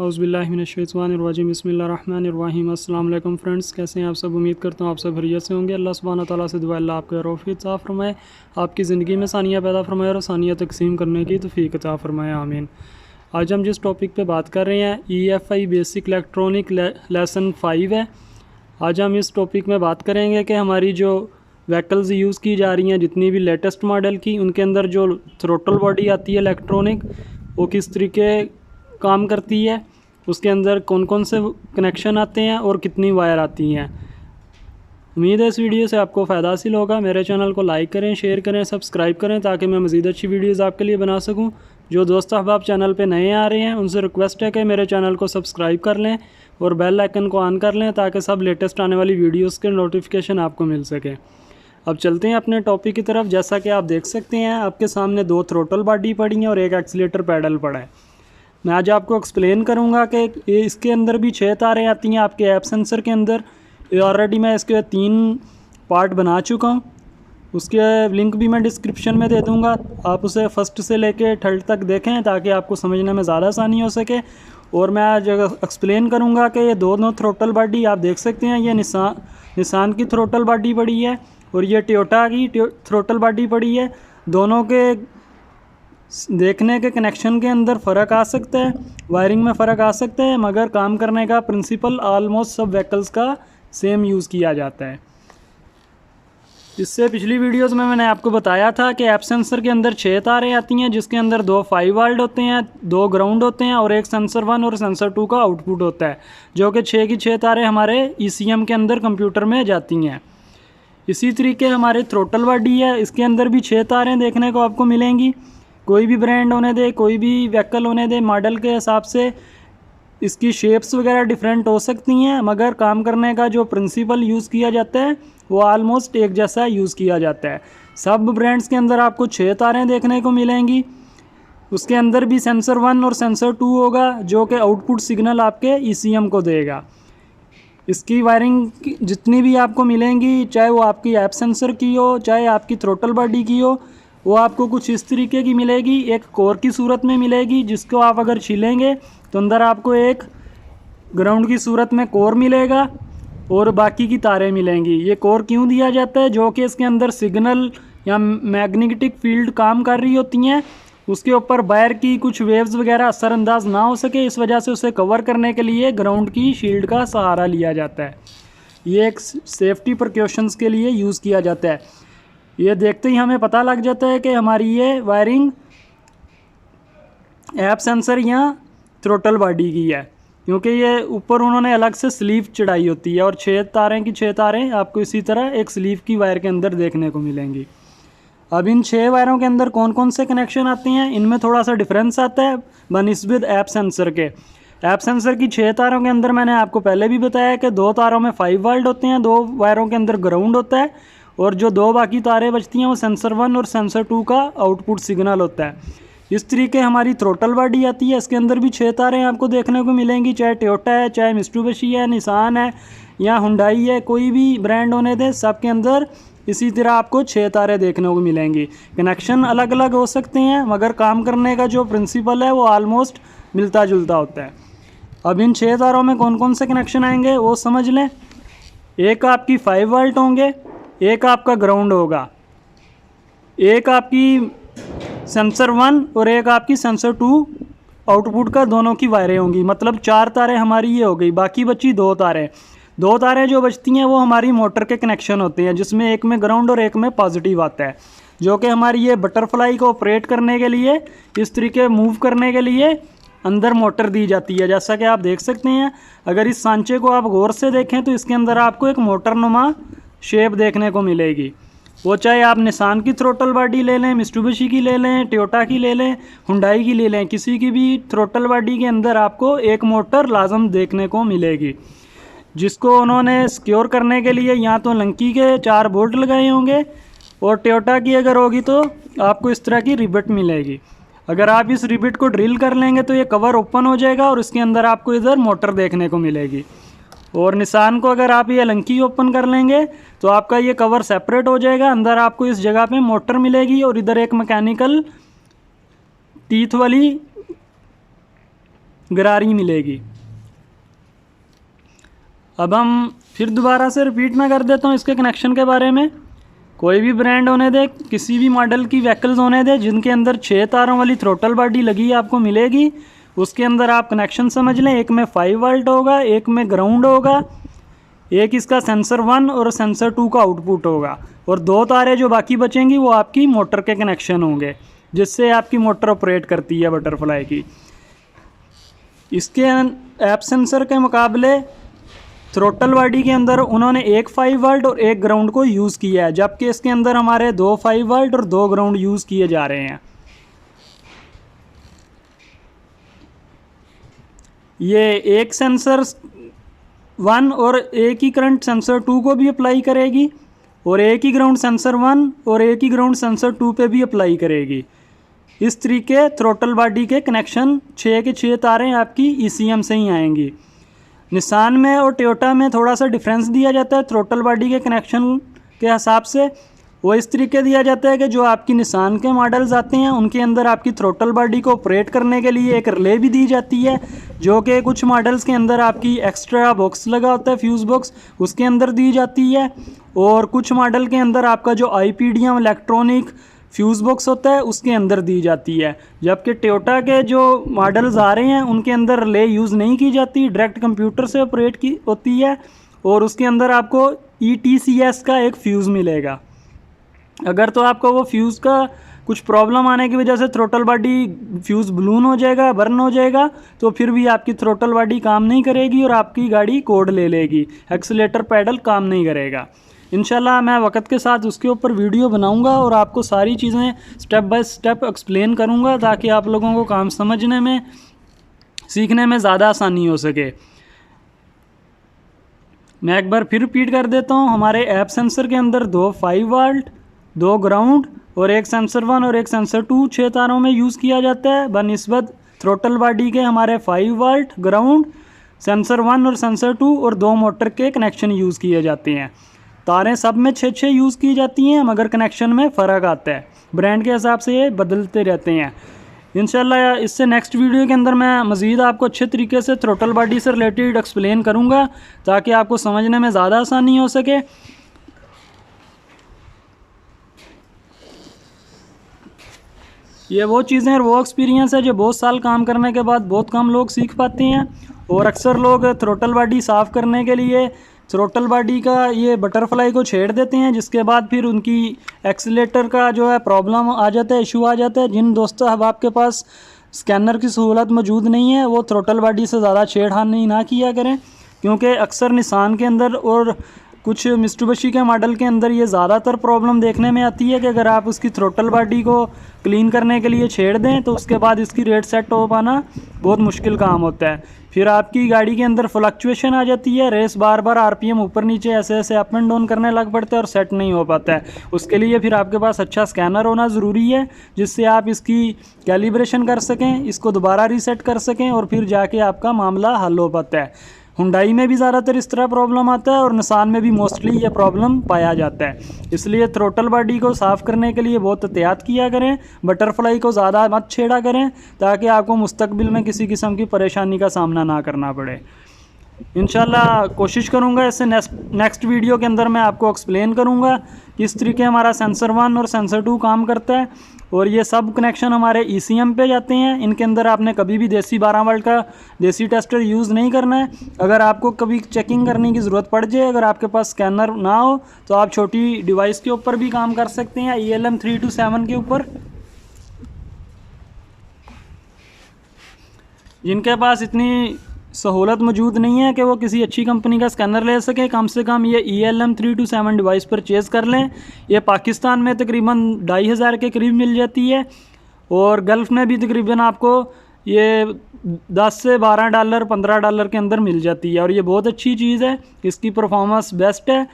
औज़ुबिल्लाहिमिनश्शैतानिर्रजीम बिस्मिल्लाहिर्रहमानिर्रहीम। अस्सलाम वालेकुम फ्रेंड्स, कैसे हैं आप सब। उम्मीद करता हूँ आप सब खैरियत से होंगे। अल्लाह सुब्हानहू तआला से दुआ अल्लाह आपके रौफ़ी अता फ़रमाए, आपकी ज़िंदगी में सानिया पैदा फ़रमाए और सानिया तकसीम करने की तौफ़ीक अता फ़रमाए, आमीन। आज हम जिस टॉपिक पे बात कर रहे हैं EFI बेसिक इलेक्ट्रॉनिक लेसन 5 है। आज हम इस टॉपिक में बात करेंगे कि हमारी जो व्हीकल्स यूज़ की जा रही हैं, जितनी भी लेटेस्ट मॉडल की, उनके अंदर जो थ्रोटल बॉडी आती है इलेक्ट्रॉनिक, वो किस तरीके काम करती है, उसके अंदर कौन कौन से कनेक्शन आते हैं और कितनी वायर आती हैं। उम्मीद है इस वीडियो से आपको फ़ायदा हासिल होगा। मेरे चैनल को लाइक करें, शेयर करें, सब्सक्राइब करें ताकि मैं मज़ीद अच्छी वीडियोज़ आपके लिए बना सकूं। जो दोस्त अहबाब चैनल पे नए आ रहे हैं उनसे रिक्वेस्ट है कि मेरे चैनल को सब्सक्राइब कर लें और बेल आइकन को ऑन कर लें ताकि सब लेटेस्ट आने वाली वीडियोज़ के नोटिफिकेशन आपको मिल सके। अब चलते हैं अपने टॉपिक की तरफ। जैसा कि आप देख सकते हैं आपके सामने दो थ्रोटल बॉडी पड़ी हैं और एक एक्सीलेटर पैडल पड़ा है। मैं आज आपको एक्सप्लेन करूंगा कि इसके अंदर भी 6 तारें आती हैं आपके ऐप सेंसर के अंदर। ऑलरेडी मैं इसके 3 पार्ट बना चुका हूं, उसके लिंक भी मैं डिस्क्रिप्शन में दे दूंगा। आप उसे फर्स्ट से लेके थर्ड तक देखें ताकि आपको समझने में ज़्यादा आसानी हो सके। और मैं आज एक्सप्लेन करूंगा कि ये दोनों थ्रोटल बॉडी आप देख सकते हैं, ये निसान की थ्रोटल बॉडी पड़ी है और ये टोयोटा की थ्रोटल बॉडी पड़ी है। दोनों के देखने के कनेक्शन के अंदर फ़र्क आ सकता है, वायरिंग में फ़र्क आ सकता है, मगर काम करने का प्रिंसिपल ऑलमोस्ट सब व्हीकल्स का सेम यूज़ किया जाता है। इससे पिछली वीडियोस में मैंने आपको बताया था कि ऐप सेंसर के अंदर 6 तारें आती हैं, जिसके अंदर 2 5 वोल्ट होते हैं, 2 ग्राउंड होते हैं और एक सेंसर 1 और सेंसर 2 का आउटपुट होता है, जो कि 6 की 6 तारें हमारे ECM के अंदर कंप्यूटर में जाती हैं। इसी तरीके हमारे थ्रोटल बॉडी है, इसके अंदर भी 6 तारें देखने को आपको मिलेंगी। कोई भी ब्रांड होने दे, कोई भी व्हीकल होने दे, मॉडल के हिसाब से इसकी शेप्स वगैरह डिफरेंट हो सकती हैं, मगर काम करने का जो प्रिंसिपल यूज़ किया जाता है वो ऑलमोस्ट एक जैसा यूज़ किया जाता है। सब ब्रांड्स के अंदर आपको 6 तारें देखने को मिलेंगी। उसके अंदर भी सेंसर 1 और सेंसर 2 होगा, जो कि आउटपुट सिग्नल आपके ECM को देगा। इसकी वायरिंग जितनी भी आपको मिलेंगी, चाहे वो आपकी ऐप सेंसर की हो, चाहे आपकी थ्रोटल बॉडी की हो, वो आपको कुछ इस तरीके की मिलेगी। एक कोर की सूरत में मिलेगी, जिसको आप अगर छीलेंगे तो अंदर आपको एक ग्राउंड की सूरत में कोर मिलेगा और बाकी की तारें मिलेंगी। ये कोर क्यों दिया जाता है? जो कि इसके अंदर सिग्नल या मैग्नेटिक फील्ड काम कर रही होती हैं, उसके ऊपर वायर की कुछ वेव्स वगैरह असरअंदाज ना हो सके, इस वजह से उसे कवर करने के लिए ग्राउंड की शील्ड का सहारा लिया जाता है। ये एक सेफ्टी प्रिकॉशंस के लिए यूज़ किया जाता है। ये देखते ही हमें पता लग जाता है कि हमारी ये वायरिंग ऐप सेंसर या थ्रोटल बॉडी की है, क्योंकि ये ऊपर उन्होंने अलग से स्लीव चढ़ाई होती है और 6 तारें की 6 तारें आपको इसी तरह एक स्लीव की वायर के अंदर देखने को मिलेंगी। अब इन 6 वायरों के अंदर कौन कौन से कनेक्शन आते हैं, इनमें थोड़ा सा डिफरेंस आता है बनिस्बत ऐप सेंसर के। ऐप सेंसर की 6 तारों के अंदर मैंने आपको पहले भी बताया कि 2 तारों में 5 वोल्ट होते हैं, 2 वायरों के अंदर ग्राउंड होता है और जो 2 बाकी तारें बचती हैं वो सेंसर 1 और सेंसर 2 का आउटपुट सिग्नल होता है। इस तरीके हमारी थ्रोटल बॉडी आती है, इसके अंदर भी 6 तारें आपको देखने को मिलेंगी, चाहे टोयोटा है, चाहे मित्सुबिशी है, निसान है या हुंडई है, कोई भी ब्रांड होने दे, सब के अंदर इसी तरह आपको 6 तारें देखने को मिलेंगी। कनेक्शन अलग अलग हो सकते हैं, मगर काम करने का जो प्रिंसिपल है वो ऑलमोस्ट मिलता जुलता होता है। अब इन 6 तारों में कौन कौन से कनेक्शन आएंगे वो समझ लें। एक आपकी 5 वोल्ट होंगे, एक आपका ग्राउंड होगा, एक आपकी सेंसर 1 और एक आपकी सेंसर 2 आउटपुट का दोनों की वायरें होंगी। मतलब 4 तारें हमारी ये हो गई, बाकी बची 2 तारें। 2 तारें जो बचती हैं वो हमारी मोटर के कनेक्शन होते हैं, जिसमें एक में ग्राउंड और एक में पॉजिटिव आता है, जो कि हमारी ये बटरफ्लाई को ऑपरेट करने के लिए, इस तरीके मूव करने के लिए अंदर मोटर दी जाती है। जैसा कि आप देख सकते हैं, अगर इस सांचे को आप गौर से देखें तो इसके अंदर आपको एक मोटरनुमा शेप देखने को मिलेगी। वो चाहे आप निसान की थ्रोटल बॉडी ले लें, मित्सुबिशी की ले लें, टोयोटा की ले लें, हुंडई की ले लें, किसी की भी थ्रोटल बॉडी के अंदर आपको एक मोटर लाजम देखने को मिलेगी, जिसको उन्होंने सिक्योर करने के लिए या तो लंकी के 4 बोल्ट लगाए होंगे, और टोयोटा की अगर होगी तो आपको इस तरह की रिबट मिलेगी। अगर आप इस रिबट को ड्रिल कर लेंगे तो ये कवर ओपन हो जाएगा और इसके अंदर आपको इधर मोटर देखने को मिलेगी। और निसान को अगर आप ये लंकी ओपन कर लेंगे तो आपका ये कवर सेपरेट हो जाएगा, अंदर आपको इस जगह पे मोटर मिलेगी और इधर एक मैकेनिकल टीथ वाली गरारी मिलेगी। अब हम फिर दोबारा से रिपीट में कर देता हूँ इसके कनेक्शन के बारे में। कोई भी ब्रांड होने दे, किसी भी मॉडल की व्हीकल्स होने दे जिनके अंदर 6 तारों वाली थ्रोटल बॉडी लगी आपको मिलेगी, उसके अंदर आप कनेक्शन समझ लें। एक में 5 वोल्ट होगा, एक में ग्राउंड होगा, एक इसका सेंसर 1 और सेंसर 2 का आउटपुट होगा, और 2 तारें जो बाकी बचेंगी वो आपकी मोटर के कनेक्शन होंगे जिससे आपकी मोटर ऑपरेट करती है बटरफ्लाई की। इसके ऐप सेंसर के मुकाबले थ्रोटल बॉडी के अंदर उन्होंने एक 5 वोल्ट और एक ग्राउंड को यूज़ किया है, जबकि इसके अंदर हमारे 2 5 वोल्ट और 2 ग्राउंड यूज़ किए जा रहे हैं। ये एक सेंसर 1 और एक ही करंट सेंसर 2 को भी अप्लाई करेगी, और एक ही ग्राउंड सेंसर 1 और एक ही ग्राउंड सेंसर 2 पे भी अप्लाई करेगी। इस तरीके थ्रोटल बॉडी के कनेक्शन 6 के 6 तारें आपकी ECM से ही आएंगी। निसान में और टोयोटा में थोड़ा सा डिफरेंस दिया जाता है थ्रोटल बॉडी के कनेक्शन के हिसाब से। वो इस तरीके दिया जाता है कि जो आपकी निसान के मॉडल्स आते हैं उनके अंदर आपकी थ्रोटल बॉडी को ऑपरेट करने के लिए एक रिले भी दी जाती है, जो कि कुछ मॉडल्स के अंदर आपकी एक्स्ट्रा बॉक्स लगा होता है, फ्यूज़ बॉक्स, उसके अंदर दी जाती है। और कुछ मॉडल के अंदर आपका जो IPDM इलेक्ट्रॉनिक फ्यूज़ बॉक्स होता है उसके अंदर दी जाती है। जबकि टोयोटा के जो मॉडल्स आ रहे हैं उनके अंदर रिले यूज़ नहीं की जाती, डायरेक्ट कंप्यूटर से ऑपरेट की होती है, और उसके अंदर आपको ETCS का एक फ्यूज़ मिलेगा। अगर तो आपको वो फ्यूज़ का कुछ प्रॉब्लम आने की वजह से थ्रोटल बॉडी फ्यूज़ ब्लून हो जाएगा, बर्न हो जाएगा, तो फिर भी आपकी थ्रोटल बॉडी काम नहीं करेगी और आपकी गाड़ी कोड ले लेगी, एक्सीलेटर पैडल काम नहीं करेगा। इंशाल्लाह मैं वक्त के साथ उसके ऊपर वीडियो बनाऊंगा और आपको सारी चीज़ें स्टेप बाय स्टेप एक्सप्लेन करूंगा ताकि आप लोगों को काम समझने में, सीखने में ज़्यादा आसानी हो सके। मैं एक बार फिर रिपीट कर देता हूँ। हमारे ऐप सेंसर के अंदर 2 5 वोल्ट, 2 ग्राउंड और एक सेंसर 1 और एक सेंसर 2 6 तारों में यूज़ किया जाता है। बनिस्बत थ्रोटल बॉडी के हमारे 5 वोल्ट, ग्राउंड, सेंसर 1 और सेंसर 2 और 2 मोटर के कनेक्शन यूज़ किए जाते हैं। तारें सब में 6-6 यूज़ की जाती हैं, मगर कनेक्शन में फ़र्क आता है, ब्रांड के हिसाब से ये बदलते रहते हैं। इंशाल्लाह इससे नेक्स्ट वीडियो के अंदर मैं मज़ीद आपको अच्छे तरीके से थ्रोटल बॉडी से रिलेटेड एक्सप्लेन करूँगा ताकि आपको समझने में ज़्यादा आसानी हो सके। ये वो चीज़ें और वो एक्सपीरियंस है जो बहुत साल काम करने के बाद बहुत कम लोग सीख पाते हैं, और अक्सर लोग थ्रोटल बॉडी साफ़ करने के लिए थ्रोटल बॉडी का ये बटरफ्लाई को छेड़ देते हैं, जिसके बाद फिर उनकी एक्सीलेटर का जो है प्रॉब्लम आ जाता है, इशू आ जाता है। जिन दोस्तों अहबाब के पास स्कैनर की सहूलत मौजूद नहीं है वो थ्रोटल बॉडी से ज़्यादा छेड़खानी ना किया करें, क्योंकि अक्सर निसान के अंदर और कुछ मित्सुबिशी के मॉडल के अंदर ये ज़्यादातर प्रॉब्लम देखने में आती है कि अगर आप उसकी थ्रोटल बॉडी को क्लीन करने के लिए छेड़ दें तो उसके बाद इसकी रेट सेट हो पाना बहुत मुश्किल काम होता है। फिर आपकी गाड़ी के अंदर फ्लक्चुएशन आ जाती है, रेस बार बार RPM ऊपर नीचे ऐसे ऐसे अप एंड डाउन करने लग पड़ता है और सेट नहीं हो पाता है। उसके लिए फिर आपके पास अच्छा स्कैनर होना ज़रूरी है जिससे आप इसकी कैलिब्रेशन कर सकें, इसको दोबारा रीसेट कर सकें और फिर जाके आपका मामला हल हो पाता है। हुंडई में भी ज़्यादातर इस तरह प्रॉब्लम आता है और निसान में भी मोस्टली ये प्रॉब्लम पाया जाता है। इसलिए थ्रोटल बॉडी को साफ़ करने के लिए बहुत एहतियात किया करें, बटरफ्लाई को ज़्यादा मत छेड़ा करें ताकि आपको मुस्तकबिल में किसी किस्म की परेशानी का सामना ना करना पड़े। इंशाल्लाह कोशिश करूँगा इससे नेक्स्ट वीडियो के अंदर मैं आपको एक्सप्लेन करूँगा किस तरीके हमारा सेंसर 1 और सेंसर 2 काम करता है, और ये सब कनेक्शन हमारे ECM पे जाते हैं। इनके अंदर आपने कभी भी देसी 12 वोल्ट का देसी टेस्टर यूज़ नहीं करना है। अगर आपको कभी चेकिंग करने की ज़रूरत पड़ जाए, अगर आपके पास स्कैनर ना हो तो आप छोटी डिवाइस के ऊपर भी काम कर सकते हैं, ELM 327 के ऊपर। जिनके पास इतनी सहूलत मौजूद नहीं है कि वो किसी अच्छी कंपनी का स्कैनर ले सके, कम से कम ये ELM 327 डिवाइस परचेज़ कर लें। ये पाकिस्तान में तकरीबन 2500 के करीब मिल जाती है, और गल्फ़ में भी तकरीबन आपको ये $10 से $12 $15 के अंदर मिल जाती है, और ये बहुत अच्छी चीज़ है, इसकी परफॉर्मेंस बेस्ट है।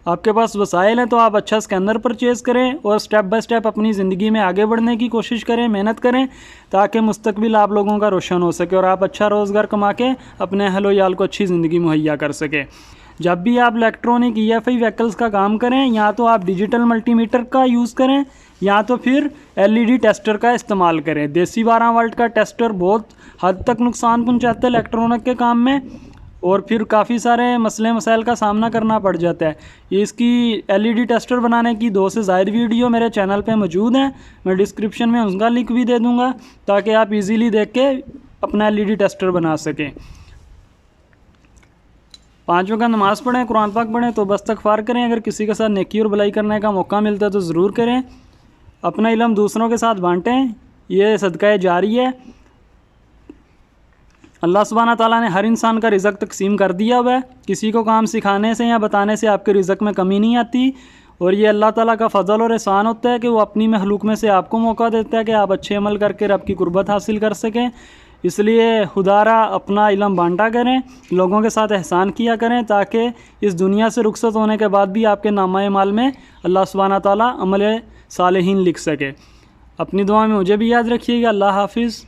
आपके पास वसाइल हैं तो आप अच्छा स्कैनर परचेज़ करें और स्टेप बाय स्टेप अपनी ज़िंदगी में आगे बढ़ने की कोशिश करें, मेहनत करें, ताकि मुस्तकबिल आप लोगों का रोशन हो सके और आप अच्छा रोज़गार कमा के अपने अहल व याल को अच्छी ज़िंदगी मुहैया कर सकें। जब भी आप इलेक्ट्रॉनिक EFI व्हीकल्स का काम करें, या तो आप डिजिटल मल्टीमीटर का यूज़ करें या तो फिर LED टेस्टर का इस्तेमाल करें। देसी 12 वोल्ट का टेस्टर बहुत हद तक नुकसान पहुंचाता है इलेक्ट्रॉनिक के काम में, और फिर काफ़ी सारे मसले मसाइल का सामना करना पड़ जाता है। ये इसकी LED टेस्टर बनाने की 2 से ज़ायद वीडियो मेरे चैनल पे मौजूद हैं, मैं डिस्क्रिप्शन में उसका लिंक भी दे दूँगा ताकि आप इजीली देख के अपना LED टेस्टर बना सकें। 5 वक्त नमाज़ पढ़ें, कुरान पाक पढ़ें, तो बस इस्तग़फ़ार करें। अगर किसी के साथ नेकी और भलाई करने का मौका मिलता है तो ज़रूर करें। अपना इल्म दूसरों के साथ बांटें, ये सदका जारी है। अल्लाह सुब्हाना ताला ने हर इंसान का रिज़्क़ तकसीम कर दिया हुआ है। किसी को काम सिखाने से या बताने से आपके रिज़्क़ में कमी नहीं आती, और ये अल्लाह ताला का फ़ज़ल और एहसान होता है कि वो अपनी महलूक में से आपको मौका देता है कि आप अच्छे अमल करके रब की कुर्बत हासिल कर सकें। इसलिए खुदारा अपना इल्म बांटा करें, लोगों के साथ एहसान किया करें, ताकि इस दुनिया से रुखसत होने के बाद भी आपके नामा माल में अल्लाह सुब्हाना ताला अमल सालिहीन लिख सके। अपनी दुआ में मुझे भी याद रखिएगा। अल्लाह हाफिज़।